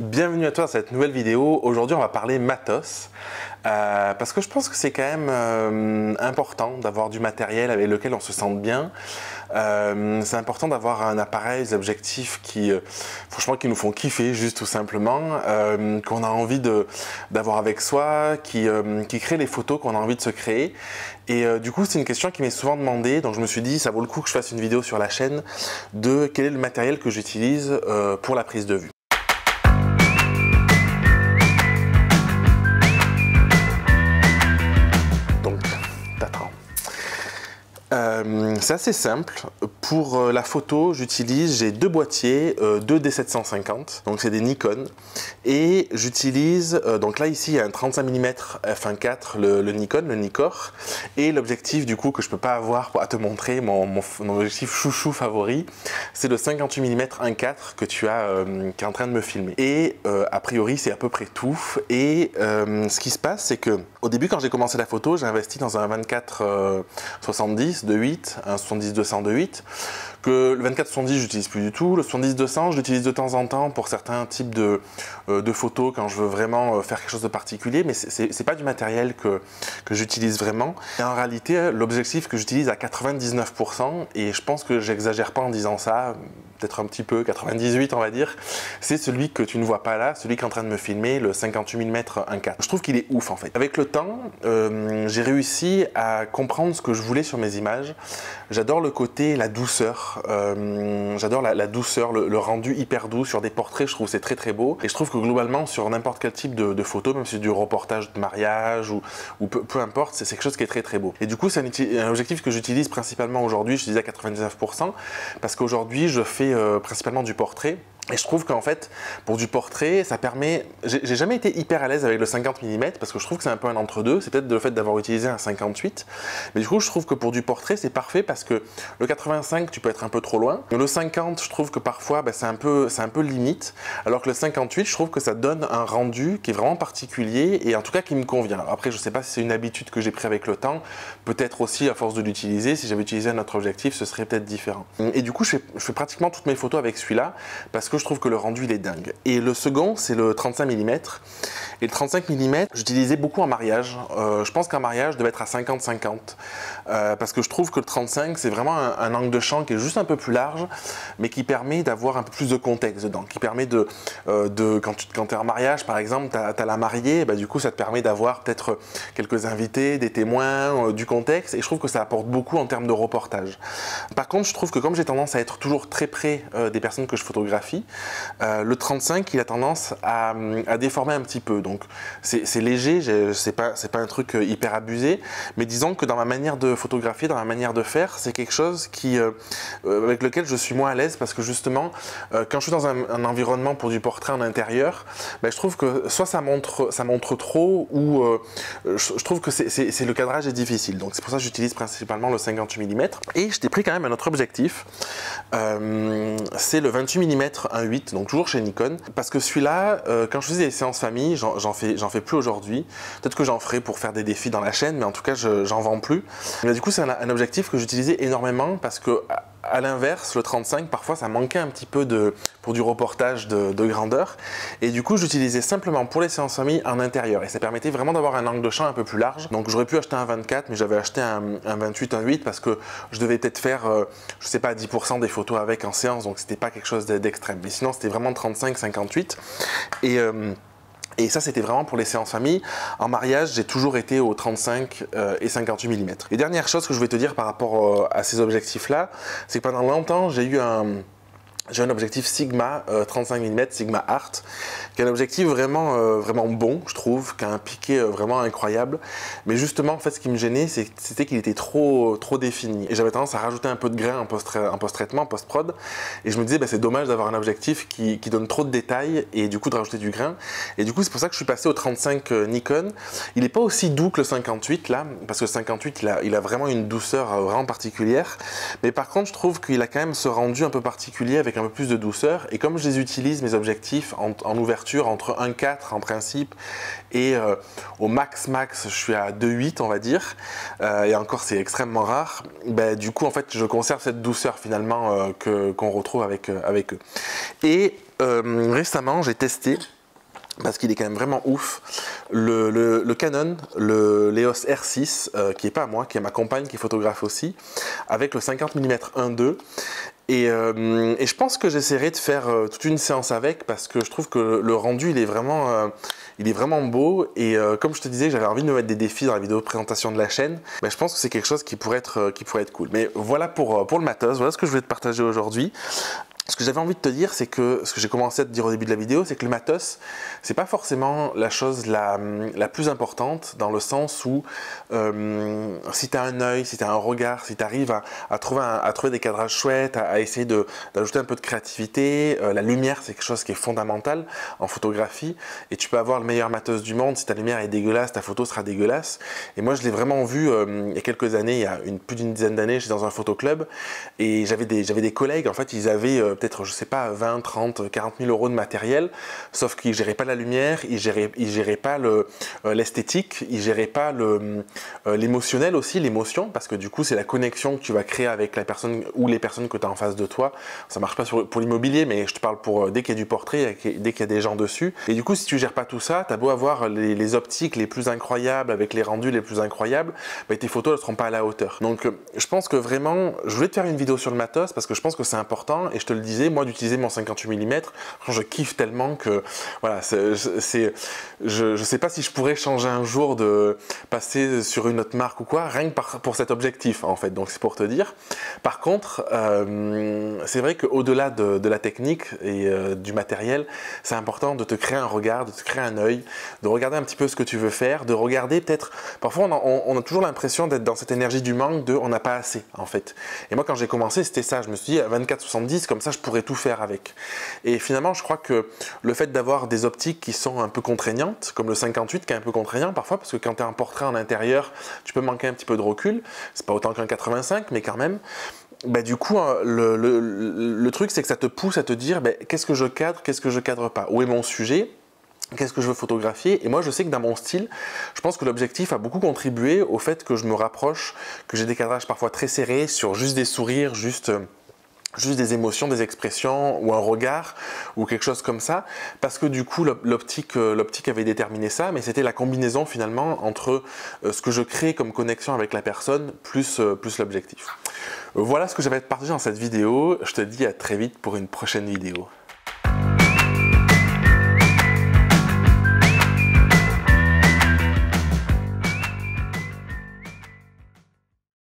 Bienvenue à toi dans cette nouvelle vidéo. Aujourd'hui, on va parler matos. Parce que je pense que c'est quand même important d'avoir du matériel avec lequel on se sente bien. C'est important d'avoir un appareil, des objectifs qui, franchement, qui nous font kiffer, juste tout simplement, qu'on a envie d'avoir avec soi, qui crée les photos qu'on a envie de se créer. Et du coup, c'est une question qui m'est souvent demandée, donc je me suis dit, ça vaut le coup que je fasse une vidéo sur la chaîne de quel est le matériel que j'utilise pour la prise de vue. C'est assez simple. Pour la photo, j'ai deux boîtiers, deux D750, donc c'est des Nikon, et j'utilise, donc là ici il y a un 35 mm f1.4, le Nikon, le Nikkor, et l'objectif du coup que je peux pas avoir à te montrer, mon objectif chouchou favori, c'est le 58 mm 1.4 que tu as, qui est en train de me filmer. Et a priori c'est à peu près tout, et ce qui se passe c'est que au début quand j'ai commencé la photo, j'ai investi dans un 24-70 de 8, un 70-200 de 8, que le 24-70 j'utilise plus du tout, le 70-200 je l'utilise de temps en temps pour certains types de photos quand je veux vraiment faire quelque chose de particulier, mais c'est pas du matériel que j'utilise vraiment. Et en réalité, l'objectif que j'utilise à 99%, et je pense que j'exagère pas en disant ça, peut-être un petit peu, 98 on va dire, c'est celui que tu ne vois pas là, celui qui est en train de me filmer, le 58 mm 1.4. Je trouve qu'il est ouf en fait. Avec le temps, j'ai réussi à comprendre ce que je voulais sur mes images. J'adore le côté, la douceur, j'adore la douceur, le rendu hyper doux sur des portraits, je trouve c'est très très beau. Et je trouve que globalement sur n'importe quel type de photo, même si c'est du reportage de mariage ou peu importe, c'est quelque chose qui est très très beau. Et du coup c'est un objectif que j'utilise principalement aujourd'hui, je disais à 99%, parce qu'aujourd'hui je fais principalement du portrait. Et je trouve qu'en fait, pour du portrait, ça permet... J'ai jamais été hyper à l'aise avec le 50 mm parce que je trouve que c'est un peu un entre-deux. C'est peut-être le fait d'avoir utilisé un 58. Mais du coup, je trouve que pour du portrait, c'est parfait parce que le 85, tu peux être un peu trop loin. Le 50, je trouve que parfois, c'est un peu limite. Alors que le 58, je trouve que ça donne un rendu qui est vraiment particulier et en tout cas qui me convient. Alors après, je sais pas si c'est une habitude que j'ai pris avec le temps. Peut-être aussi à force de l'utiliser. Si j'avais utilisé un autre objectif, ce serait peut-être différent. Et du coup, je fais pratiquement toutes mes photos avec celui-là parce que je trouve que le rendu il est dingue. Et le second c'est le 35 mm. Et le 35 mm j'utilisais beaucoup en mariage. Je pense qu'un mariage devait être à 50-50 parce que je trouve que le 35 c'est vraiment un angle de champ qui est juste un peu plus large mais qui permet d'avoir un peu plus de contexte dedans, qui permet quand tu es en mariage par exemple, tu as la mariée, du coup ça te permet d'avoir peut-être quelques invités, des témoins, du contexte, et je trouve que ça apporte beaucoup en termes de reportage. Par contre je trouve que comme j'ai tendance à être toujours très près des personnes que je photographie, le 35 il a tendance à déformer un petit peu, donc c'est léger, c'est pas un truc hyper abusé, mais disons que dans ma manière de photographier, dans ma manière de faire, c'est quelque chose avec lequel je suis moins à l'aise parce que justement quand je suis dans un environnement pour du portrait en intérieur, je trouve que soit ça montre trop ou je trouve que le cadrage est difficile, donc c'est pour ça que j'utilise principalement le 58 mm. Et je t'ai pris quand même un autre objectif, c'est le 28 mm 1.8, donc toujours chez Nikon, parce que celui-là, quand je faisais des séances famille, j'en fais plus aujourd'hui. Peut-être que j'en ferai pour faire des défis dans la chaîne, mais en tout cas, j'en vends plus. Mais du coup, c'est un objectif que j'utilisais énormément parce que, à l'inverse, le 35, parfois, ça manquait un petit peu pour du reportage de grandeur. Et du coup, j'utilisais simplement pour les séances famille en intérieur. Et ça permettait vraiment d'avoir un angle de champ un peu plus large. Donc, j'aurais pu acheter un 24, mais j'avais acheté un 28, un 8 parce que je devais peut-être faire, je sais pas, 10% des photos avec en séance. Donc, c'était pas quelque chose d'extrême. Mais sinon, c'était vraiment 35, 58. Et ça, c'était vraiment pour les séances famille. En mariage, j'ai toujours été au 35 et 58 mm. Et dernière chose que je voulais te dire par rapport à ces objectifs-là, c'est que pendant longtemps, j'ai un objectif Sigma 35 mm, Sigma Art, qui est un objectif vraiment bon, je trouve, qui a un piqué vraiment incroyable. Mais justement, en fait, ce qui me gênait, c'était qu'il était trop défini. Et j'avais tendance à rajouter un peu de grain en post-traitement, en post-prod. Et je me disais, c'est dommage d'avoir un objectif qui donne trop de détails et du coup de rajouter du grain. Et du coup, c'est pour ça que je suis passé au 35 Nikon. Il n'est pas aussi doux que le 58 là, parce que le 58, il a vraiment une douceur vraiment particulière. Mais par contre, je trouve qu'il a quand même ce rendu un peu particulier avec un peu plus de douceur, et comme je les utilise mes objectifs en ouverture entre 1.4 en principe et au max je suis à 2.8 on va dire, et encore c'est extrêmement rare, du coup en fait je conserve cette douceur finalement qu'on retrouve avec eux. Et récemment j'ai testé, parce qu'il est quand même vraiment ouf, le Canon, le l'EOS R6, qui est pas à moi, qui est ma compagne qui est photographe aussi, avec le 50 mm 1.2. Et je pense que j'essaierai de faire toute une séance avec, parce que je trouve que le rendu il est vraiment beau. Et comme je te disais, j'avais envie de me mettre des défis dans la vidéo de présentation de la chaîne. Je pense que c'est quelque chose qui pourrait être cool. Mais voilà pour le matos, voilà ce que je voulais te partager aujourd'hui. Ce que j'avais envie de te dire, c'est que, ce que j'ai commencé à te dire au début de la vidéo, c'est que le matos, c'est pas forcément la chose la plus importante, dans le sens où si tu as un œil, si tu as un regard, si tu arrives à trouver des cadrages chouettes, à essayer d'ajouter un peu de créativité, la lumière, c'est quelque chose qui est fondamental en photographie, et tu peux avoir le meilleur matos du monde, si ta lumière est dégueulasse, ta photo sera dégueulasse. Et moi, je l'ai vraiment vu il y a quelques années, il y a plus d'une dizaine d'années, j'étais dans un photoclub, et j'avais des collègues, en fait, ils avaient peut-être, je sais pas, 20, 30, 40 000 euros de matériel, sauf qu'ils ne géraient pas la lumière, ils géraient pas l'esthétique, ils géraient pas l'émotionnel aussi, l'émotion, parce que du coup, c'est la connexion que tu vas créer avec la personne ou les personnes que tu as en face de toi. Ça marche pas pour l'immobilier, mais je te parle pour dès qu'il y a du portrait, dès qu'il y a des gens dessus. Et du coup, si tu gères pas tout ça, tu as beau avoir les optiques les plus incroyables, avec les rendus les plus incroyables, tes photos ne seront pas à la hauteur. Donc, je pense que vraiment, je voulais te faire une vidéo sur le matos, parce que je pense que c'est important, et je te le disais, moi d'utiliser mon 58 mm, je kiffe tellement que voilà, je sais pas si je pourrais changer un jour de passer sur une autre marque ou quoi, rien que pour cet objectif en fait, donc c'est pour te dire. Par contre, c'est vrai qu'au-delà de la technique et du matériel, c'est important de te créer un regard, de te créer un œil, de regarder un petit peu ce que tu veux faire, de regarder peut-être, parfois on a toujours l'impression d'être dans cette énergie du manque, on n'a pas assez en fait. Et moi quand j'ai commencé, c'était ça, je me suis dit à 24-70, comme ça je pourrais tout faire avec. Et finalement, je crois que le fait d'avoir des optiques qui sont un peu contraignantes, comme le 58 qui est un peu contraignant parfois, parce que quand tu as un portrait en intérieur, tu peux manquer un petit peu de recul. C'est pas autant qu'un 85, mais quand même. Du coup, le truc, c'est que ça te pousse à te dire qu'est-ce que je cadre, qu'est-ce que je cadre pas, où est mon sujet, qu'est-ce que je veux photographier. Et moi, je sais que dans mon style, je pense que l'objectif a beaucoup contribué au fait que je me rapproche, que j'ai des cadrages parfois très serrés sur juste des sourires, juste des émotions, des expressions ou un regard ou quelque chose comme ça, parce que du coup l'optique avait déterminé ça, mais c'était la combinaison finalement entre ce que je crée comme connexion avec la personne plus l'objectif. Voilà ce que j'avais à te partager dans cette vidéo. Je te dis à très vite pour une prochaine vidéo.